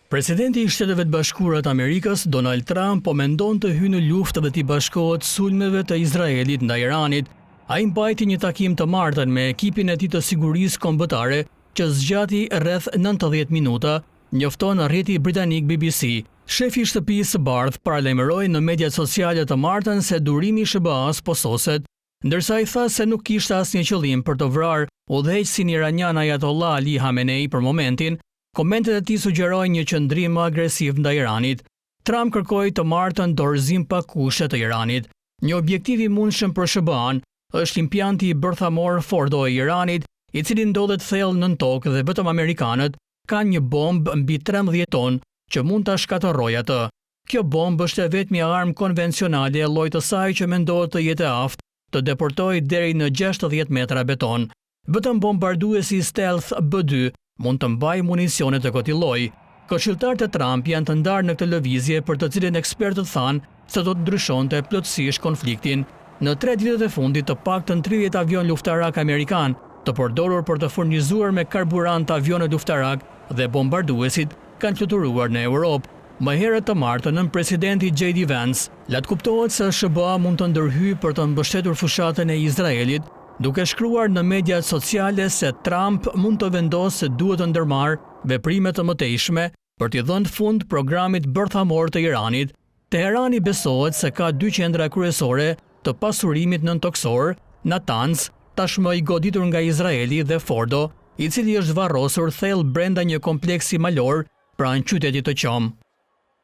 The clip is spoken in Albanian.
Presidenti i Shteteve të Bashkuara të Amerikës, Donald Trump, po mendon të hyjë në luftë dhe t'i bashkohet sulmeve të Izraelit ndaj Iranit. Ai mbajti një takim të martën me ekipin e tij të sigurisë kombëtare, që zgjati rreth 90 minuta, njofton rrjeti britanik BBC. Shefi i shtëpisë së bardhë paralajmëroi në mediat sociale të martën se durimi i SBA-s pososet, ndërsa ai tha se nuk kishte asnjë qëllim për të vrarë udhëheqësin iranian Ayatollah Ali Khamenei për momentin. Komentet e tij sugjerojnë një qëndrim më agresiv ndaj Iranit. Trump kërkoi të martën dorëzim pa kushte të Iranit. Një objektiv i mundshëm për SBA-n është impjanti bërthamor Fordo i Iranit, i cili ndodhet thellë nën tokë dhe vetëm amerikanët kanë një bombë mbi 13 ton që mund ta shkatërrojë atë. Kjo bombë është e vetmja armë konvencionale e llojit të saj që mendohet të jetë e aftë të deportojë deri në 60 metra beton. Vetëm bombarduesi stealth B2 mund të mbajë municionet e këtij lloji. Këshilltarët e Trump janë të ndarë në këtë lëvizje për të cilën ekspertët thanë se do të ndryshonte plotësisht konfliktin. Në 3 ditët e fundit, të paktën 30 avion luftarak amerikan, të përdorur për të furnizuar me karburant avionet luftarak dhe bombarduesit, kanë fluturuar në Europë. Më herët të martën, nën presidenti J.D. Vance, la të kuptohet se SBA mund të ndërhyjë për të mbështetur fushatën e Izraelit, duke shkruar në mediat sociale se Trump mund të vendosë se duhet të ndërmarrë veprime të mëtejshme për t'i dhënë fund programit bërthamor të Iranit. Teherani besohet se ka 2 qendra kryesore të pasurimit nëntoksor, Natanz, tashmë i goditur nga Izraeli, dhe Fordo, i cili është varrosur thellë brenda një kompleksi malor pranë qytetit të Qom.